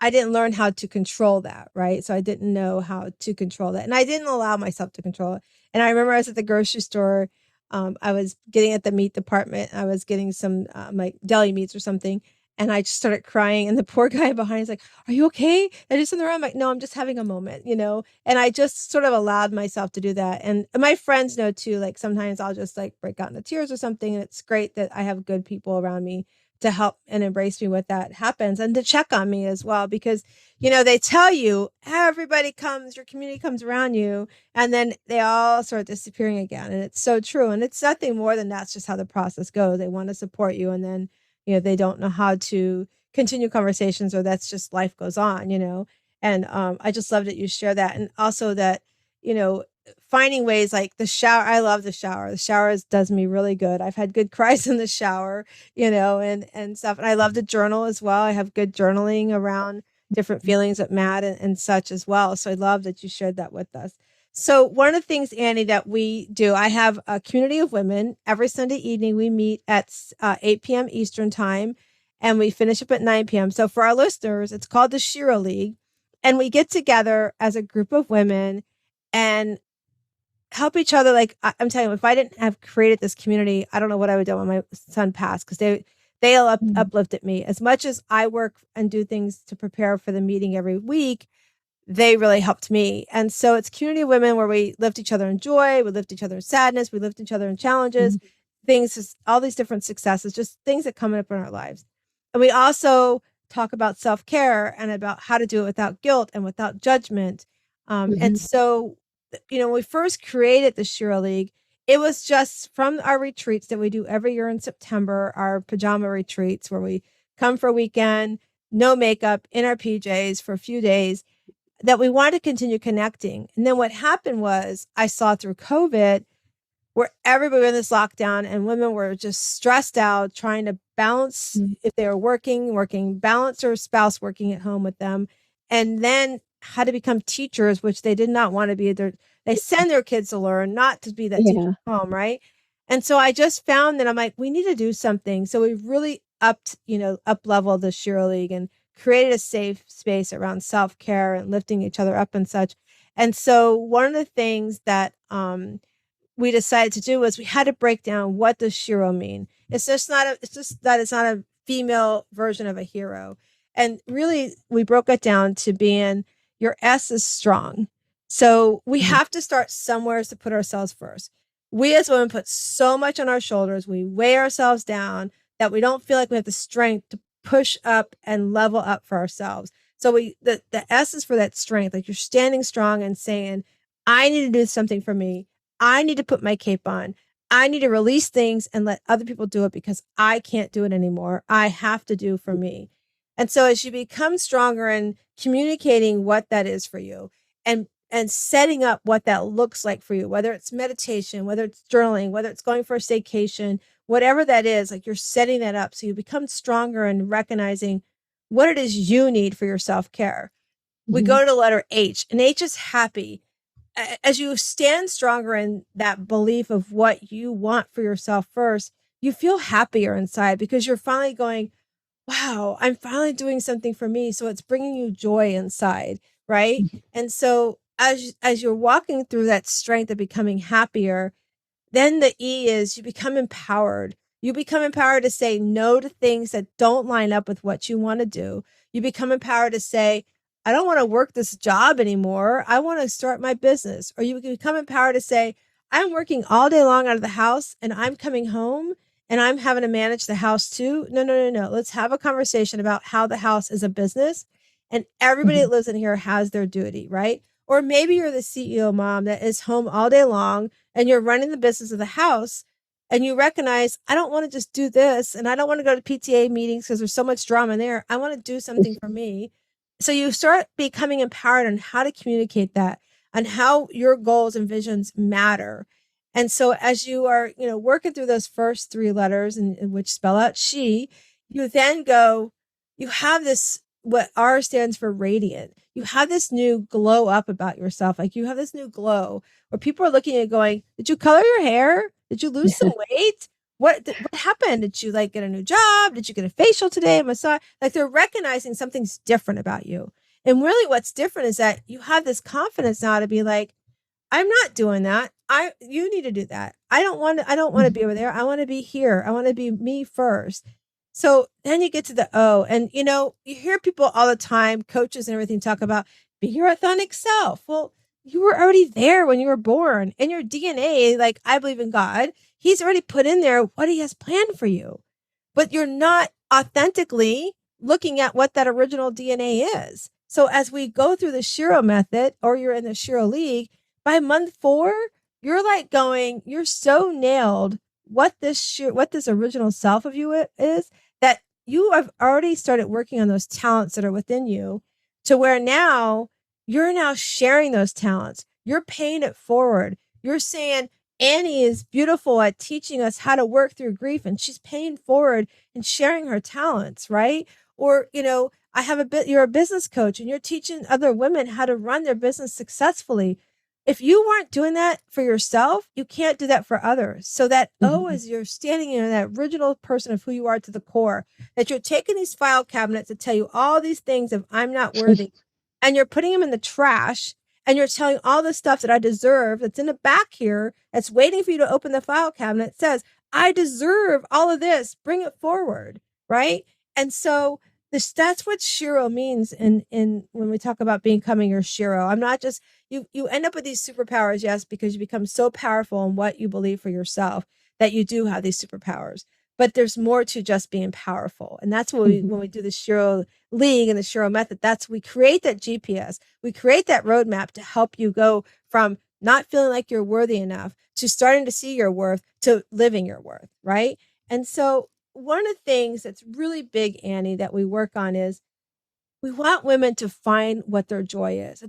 I didn't learn how to control that, right? So I didn't know how to control that, and I didn't allow myself to control it. And I remember I was at the grocery store, I was getting at the meat department, I was getting some, like, deli meats or something, and I just started crying, and the poor guy behind is like, "Are you okay? Did I do something wrong?" I'm like, "No, I'm just having a moment," you know? And I just sort of allowed myself to do that, and my friends know too, like, sometimes I'll just, like, break out into tears or something, and it's great that I have good people around me to help and embrace me when that happens and to check on me as well because they tell you everybody comes your community comes around you and then they all start disappearing again and it's so true and it's nothing more than that's just how the process goes. They want to support you and then they don't know how to continue conversations or that's just life goes on. And I just love that you share that and also that you know finding ways like the shower. I love the shower does me really good. I've had good cries in the shower, and stuff. And I love to journal as well. I have good journaling around different feelings of mad and such as well. So I love that you shared that with us. So one of the things, Annie, that we do, I have a community of women. Every Sunday evening, we meet at 8 p.m. Eastern time, and we finish up at 9 p.m. So for our listeners, it's called the Shira League, and we get together as a group of women and help each other. Like I'm telling you, if I didn't have created this community, I don't know what I would do when my son passed because they'll Mhm. uplifted me as much as I work and do things to prepare for the meeting every week. They really helped me, and so it's community of women where we lift each other in joy, we lift each other in sadness, we lift each other in challenges, things, all these different successes, just things that come up in our lives, and we also talk about self care and about how to do it without guilt and without judgment. And Mhm. so when we first created the Shira League, it was just from our retreats that we do every year in September, our pajama retreats where we come for a weekend, no makeup, in our PJs for a few days, that we wanted to continue connecting. And then what happened was I saw through COVID where everybody was in this lockdown and women were just stressed out trying to balance Mhm. if they were working, balance their spouse working at home with them, and then how to become teachers, which they did not want to be. They send their kids to learn, not to be that teacher Yeah. at home, right? And so I just found that I'm like, we need to do something. So we really up level the Shira League and created a safe space around self care and lifting each other up and such. And so one of the things that we decided to do was we had to break down what does Shiro mean. It's just that it's not a female version of a hero. And really we broke it down to being your S is strong. So we Mhm. have to start somewhere to put ourselves first. We as women put so much on our shoulders. We weigh ourselves down that we don't feel like we have the strength to push up and level up for ourselves. So the S is for that strength. Like you're standing strong and saying, I need to do something for me. I need to put my cape on. I need to release things and let other people do it because I can't do it anymore. I have to do for me. And so as you become stronger in communicating what that is for you and setting up what that looks like for you, whether it's meditation, whether it's journaling, whether it's going for a staycation, whatever that is, like you're setting that up so you become stronger and recognizing what it is you need for your self-care. We Mhm. go to the letter H, and H is happy. As you stand stronger in that belief of what you want for yourself first, you feel happier inside because you're finally going, wow, I'm finally doing something for me. So it's bringing you joy inside, right? And so as you're walking through that strength of becoming happier, then the E is you become empowered. You become empowered to say no to things that don't line up with what you want to do. You become empowered to say, I don't want to work this job anymore. I want to start my business. Or you become empowered to say, I'm working all day long out of the house and I'm coming home and I'm having to manage the house too. No, no, no, no. Let's have a conversation about how the house is a business and everybody that Mhm. lives in here has their duty, right? Or maybe you're the CEO mom that is home all day long and you're running the business of the house and you recognize, I don't want to just do this and I don't want to go to PTA meetings because there's so much drama there. I want to do something for me. So you start becoming empowered on how to communicate that and how your goals and visions matter. And so as you are, working through those first three letters and which spell out she, you then go, you have this what R stands for radiant. You have this new glow up about yourself. Like you have this new glow where people are looking at you going, did you color your hair? Did you lose some weight? What happened? Did you like get a new job? Did you get a facial today? A massage? Like they're recognizing something's different about you. And really what's different is that you have this confidence now to be like, I'm not doing that. You need to do that. I don't want to be over there. I want to be here. I want to be me first. So then you get to the O and you hear people all the time, coaches and everything talk about be your authentic self. Well, you were already there when you were born in your DNA. Like I believe in God. He's already put in there what he has planned for you, but you're not authentically looking at what that original DNA is. So as we go through the Shiro method or you're in the Shiro League, by month 4, you're like going, you're so nailed what this original self of you is that you have already started working on those talents that are within you to where now you're now sharing those talents. You're paying it forward. You're saying, Annie is beautiful at teaching us how to work through grief and she's paying forward and sharing her talents, right? Or, you're a business coach and you're teaching other women how to run their business successfully. If you weren't doing that for yourself, you can't do that for others. So that O Mhm. is you're standing in that original person of who you are to the core, that you're taking these file cabinets that tell you all these things of I'm not worthy, and you're putting them in the trash and you're telling all the stuff that I deserve that's in the back here that's waiting for you to open the file cabinet says, I deserve all of this. Bring it forward. Right. And so that's what Shiro means in when we talk about becoming your Shiro. I'm not just you end up with these superpowers, yes, because you become so powerful in what you believe for yourself that you do have these superpowers. But there's more to just being powerful. And that's what Mhm. when we do the Shiro League and the Shiro method, we create that GPS. We create that roadmap to help you go from not feeling like you're worthy enough to starting to see your worth to living your worth, right? And so one of the things that's really big, Annie, that we work on is we want women to find what their joy is.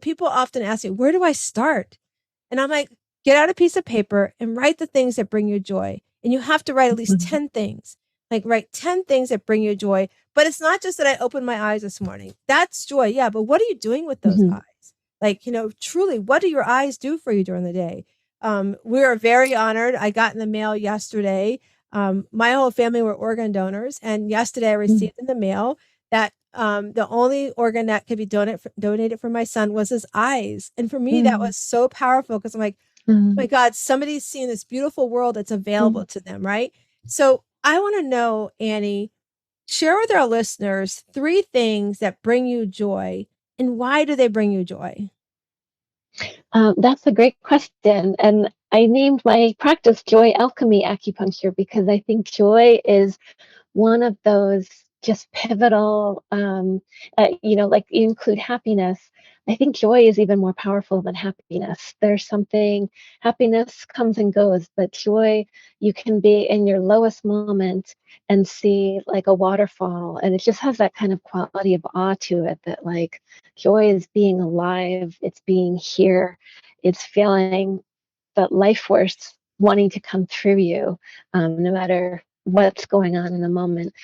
People often ask me, where do I start? And I'm like, get out a piece of paper and write the things that bring you joy. And you have to write at least Mhm. 10 things. Like write 10 things that bring you joy. But it's not just that I opened my eyes this morning. That's joy. Yeah. But what are you doing with those Mhm. eyes? Like, truly, what do your eyes do for you during the day? We are very honored. I got in the mail yesterday. My whole family were organ donors. And yesterday I Mhm. received in the mail that the only organ that could be donated for my son was his eyes. And for me, that Mhm. was so powerful because I'm like, my Mhm. God, somebody's seeing this beautiful world that's available Mhm. to them, right? So I want to know, Annie, share with our listeners 3 things that bring you joy and why do they bring you joy? That's a great question. And I named my practice Joy Alchemy Acupuncture because I think joy is one of those just pivotal, like you include happiness. I think joy is even more powerful than happiness. There's something, happiness comes and goes, but joy, you can be in your lowest moment and see like a waterfall. And it just has that kind of quality of awe to it that like joy is being alive, it's being here, it's feeling that life force wanting to come through you, no matter what's going on in the moment.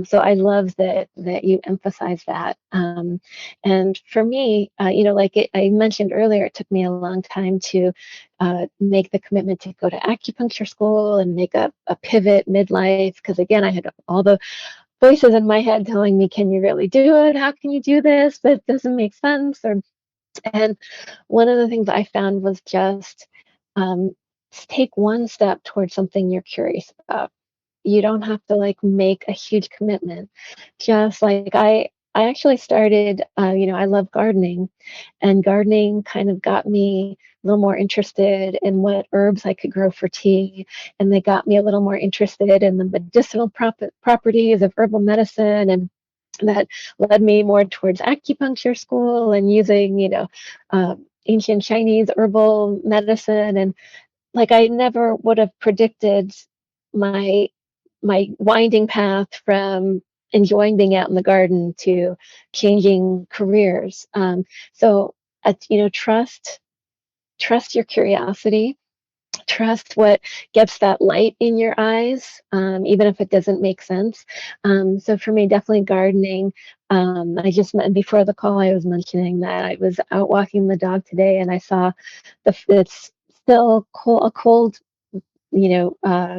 So I love that you emphasize that. And for me, I mentioned earlier, it took me a long time to make the commitment to go to acupuncture school and make a pivot midlife because again, I had all the voices in my head telling me, can you really do it? How can you do this? That doesn't make sense. And one of the things I found was just um, take one step towards something you're curious about. You don't have to like make a huge commitment. Just like I actually started, I love gardening, and gardening kind of got me a little more interested in what herbs I could grow for tea. And they got me a little more interested in the medicinal properties of herbal medicine. And that led me more towards acupuncture school and using, ancient Chinese herbal medicine. And like I never would have predicted my my winding path from enjoying being out in the garden to changing careers. So, trust your curiosity, trust what gets that light in your eyes, even if it doesn't make sense. So for me, definitely gardening. I just met before the call. I was mentioning that I was out walking the dog today, and I saw it's still cold, a cold,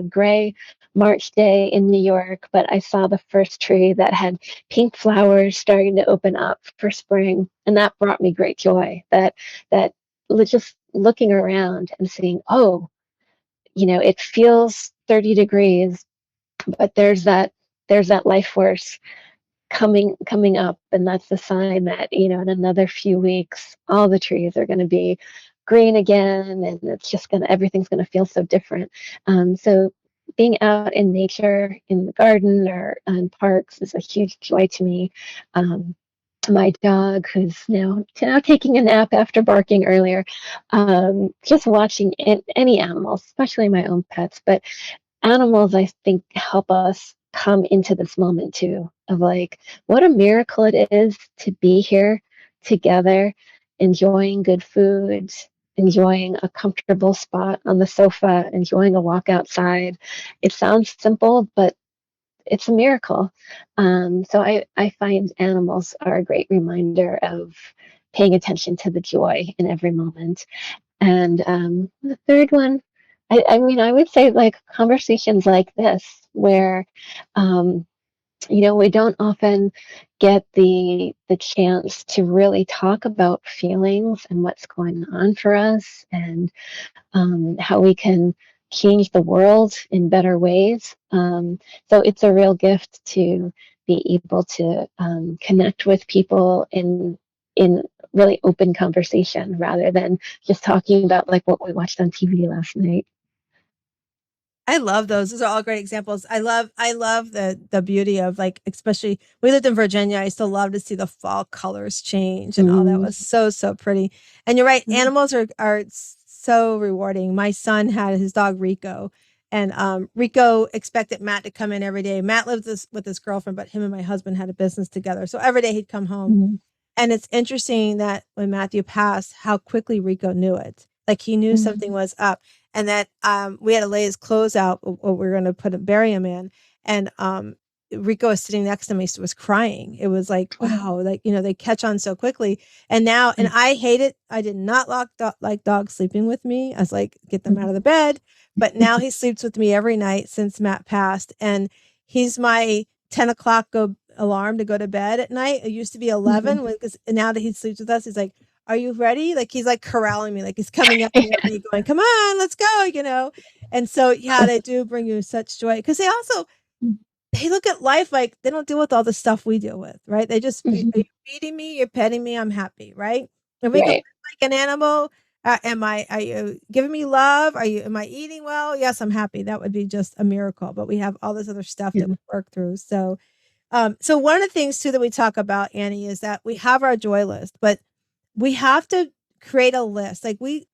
gray March day in New York, but I saw the first tree that had pink flowers starting to open up for spring, and that brought me great joy. That just looking around and seeing, oh, it feels 30 degrees, but there's that life force coming up, and that's the sign that in another few weeks all the trees are going to be green again, and it's just gonna everything's going to feel so different. So being out in nature in the garden or in parks is a huge joy to me. um, my dog, who's now taking a nap after barking earlier, just watching any animals, especially my own pets, but animals, I think, help us come into this moment too, of like what a miracle it is to be here together, enjoying good food, enjoying a comfortable spot on the sofa, enjoying a walk outside. It sounds simple, but it's a miracle. So I find animals are a great reminder of paying attention to the joy in every moment. And the third one, I mean, I would say like conversations like this, where um, we don't often get the chance to really talk about feelings and what's going on for us, and how we can change the world in better ways. So it's a real gift to be able to connect with people in really open conversation rather than just talking about like what we watched on TV last night. I love those. Those are all great examples. I love the beauty of, like, especially we lived in Virginia. I used to love to see the fall colors change and all that Mm, was so, so pretty. And you're right, mm, animals are so rewarding. My son had his dog Rico, and Rico expected Matt to come in every day. Matt lived with his girlfriend, but him and my husband had a business together. So every day he'd come home. mm, And it's interesting that when Matthew passed, how quickly Rico knew it. Like he knew something mm, was up, and that we had to lay his clothes out, or we are going to bury him in. And Rico was sitting next to me, so was crying. It was like, oh, wow, like they catch on so quickly. And now, and mm, I hate it. I did not like dogs sleeping with me. I was like, get them out mm, of the bed. But now he sleeps with me every night since Matt passed, and he's my 10 o'clock go alarm to go to bed at night. It used to be mhm. 11, because now that he sleeps with us, he's like, are you ready? Like he's like corralling me, like he's coming up near me going, come on, let's go. And so, yeah, they do bring you such joy, because they look at life like they don't deal with all the stuff we deal with, right? They just, are you Mhm. feeding me? You're petting me. I'm happy, right? If we could Right. live like an animal, are you giving me love? Am I eating well? Yes, I'm happy. That would be just a miracle. But we have all this other stuff that Yeah. we work through. So one of the things too that we talk about, Annie, is that we have our joy list, but we have to create a list. Like we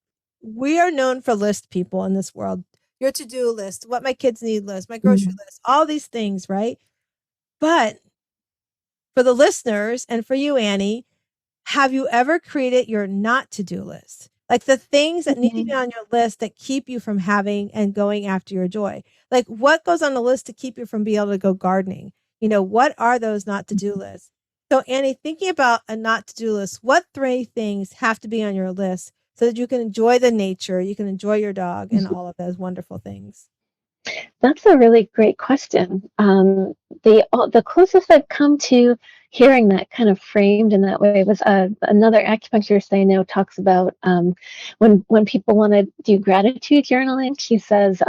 are known for list people in this world. Your to-do list, what my kids need list, my grocery Mhm. list, all these things, right? But for the listeners and for you, Annie, have you ever created your not to do list? Like the things that need to be Mhm. on your list that keep you from having and going after your joy. Like what goes on the list to keep you from being able to go gardening? What are those not to do lists? So, Annie, thinking about a not to do list, what three things have to be on your list so that you can enjoy the nature, you can enjoy your dog, and Mhm. all of those wonderful things? That's a really great question. The closest I've come to hearing that kind of framed in that way was another acupuncturist I know talks about when people want to do gratitude journaling. She says,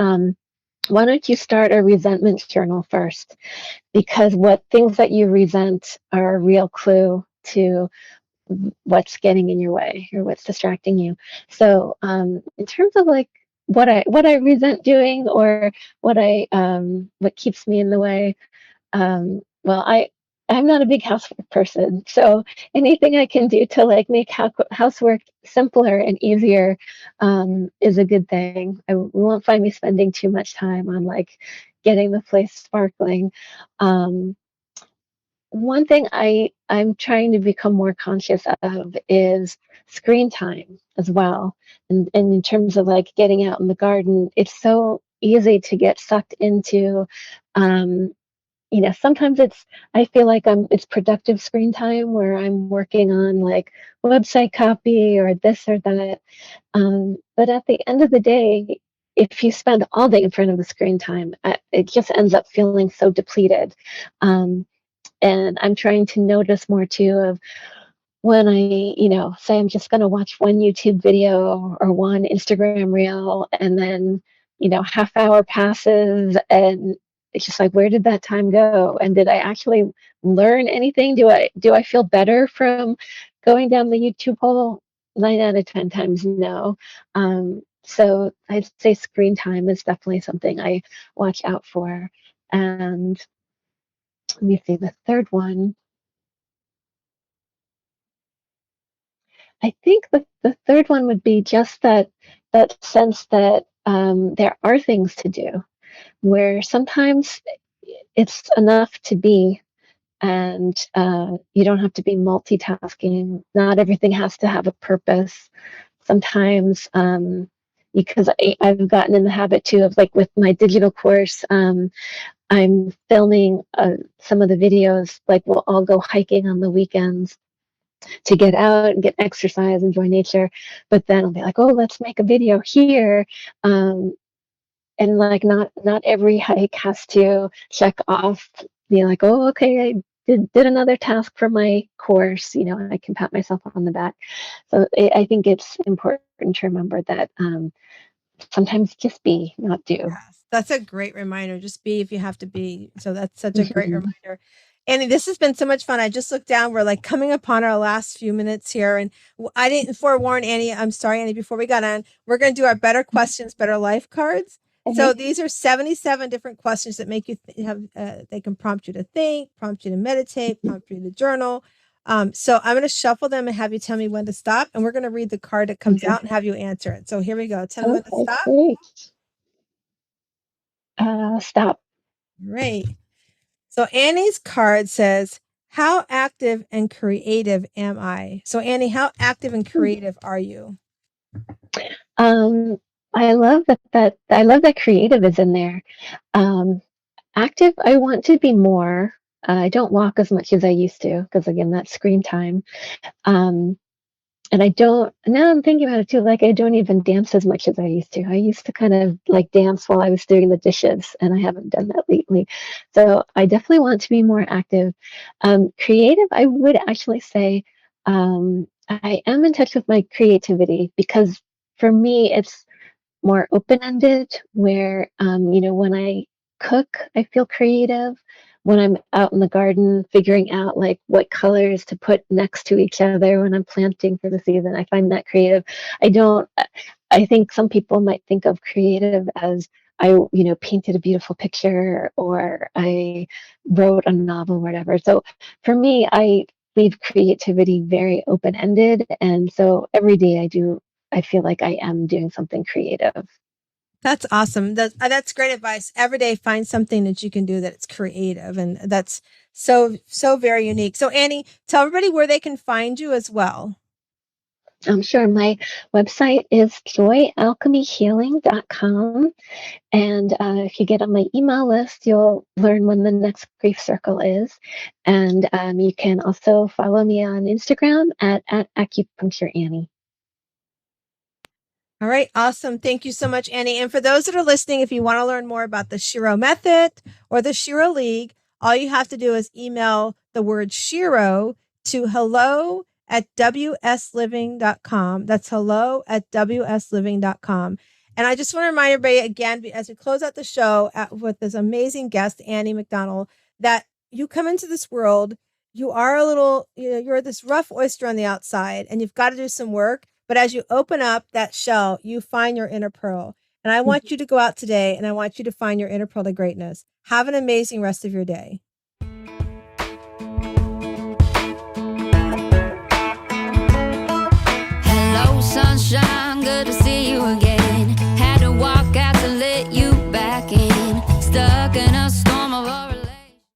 "Why don't you start a resentment journal first? Because what things that you resent are a real clue to what's getting in your way or what's distracting you." So, in terms of like what I resent doing or what keeps me in the way, well, I'm not a big housework person, so anything I can do to like make housework simpler and easier is a good thing. You won't find me spending too much time on like getting the place sparkling. Um, One thing I'm trying to become more conscious of is screen time as well. And in terms of like getting out in the garden, it's so easy to get sucked into um, sometimes I feel like it's productive screen time where I'm working on like website copy or this or that. But at the end of the day, if you spend all day in front of the screen time, it just ends up feeling so depleted. Um, and I'm trying to notice more too of when say I'm just going to watch one YouTube video or one Instagram reel, and then, half hour passes and it's just like, where did that time go? And did I actually learn anything? Do I feel better from going down the YouTube hole? 9 out of 10 times, no. So I'd say screen time is definitely something I watch out for. And let me see, the third one. I think the third one would be just that sense that there are things to do, where sometimes it's enough to be, and you don't have to be multitasking. Not everything has to have a purpose. Sometimes, because I've gotten in the habit too of like with my digital course, I'm filming some of the videos. Like we'll all go hiking on the weekends to get out and get exercise, enjoy nature. But then I'll be like, oh, let's make a video here. Um, and like not every hike has to check off, be like, oh, okay, I did another task for my course. I can pat myself on the back. So I think it's important to remember that sometimes just be, not do. Yes, that's a great reminder. Just be if you have to be. So that's such a great reminder. Annie, this has been so much fun. I just looked down. We're like coming upon our last few minutes here. And I didn't forewarn Annie. I'm sorry, Annie, before we got on, we're going to do our better questions, better life cards. So Okay. these are 77 different questions that make you they can prompt you to think, prompt you to meditate, prompt you to journal. So I'm going to shuffle them and have you tell me when to stop. And we're going to read the card that comes Okay. out and have you answer it. So here we go. Tell me when to Okay, stop. great. Stop. Right. So Annie's card says, how active and creative am I? So Annie, how active and Hmm. creative are you? Um, I love that creative is in there. Um, Active, I want to be more. I don't walk as much as I used to because again, that's screen time. Um, and I don't, now I'm thinking about it too, like I don't even dance as much as I used to. I used to kind of like dance while I was doing the dishes, and I haven't done that lately. So I definitely want to be more active. Creative, I would actually say I am in touch with my creativity because for me, it's more open-ended where when I cook I feel creative. When I'm out in the garden figuring out like what colors to put next to each other when I'm planting for the season, I find that creative. I think some people might think of creative as I painted a beautiful picture or I wrote a novel or whatever. So for me, I leave creativity very open-ended, and so every day I feel like I am doing something creative. That's awesome. That's great advice. Every day, find something that you can do that's creative, and that's so very unique. So Annie, tell everybody where they can find you as well. Sure. My website is joyalchemyhealing.com. And if you get on my email list, you'll learn when the next grief circle is. And you can also follow me on Instagram at acupuncture Annie. All right, awesome. Thank you so much, Annie. And for those that are listening, if you want to learn more about the Shiro method or the Shiro League, all you have to do is email the word Shiro to hello@wsliving.com. That's hello@wsliving.com. And I just want to remind everybody again, as we close out the show with this amazing guest, Annie McDonnell, that you come into this world, you are a little, you're this rough oyster on the outside, and you've got to do some work. But as you open up that shell, you find your inner pearl. And I want you to go out today and I want you to find your inner pearl to greatness. Have an amazing rest of your day. Hello, sunshine, good to see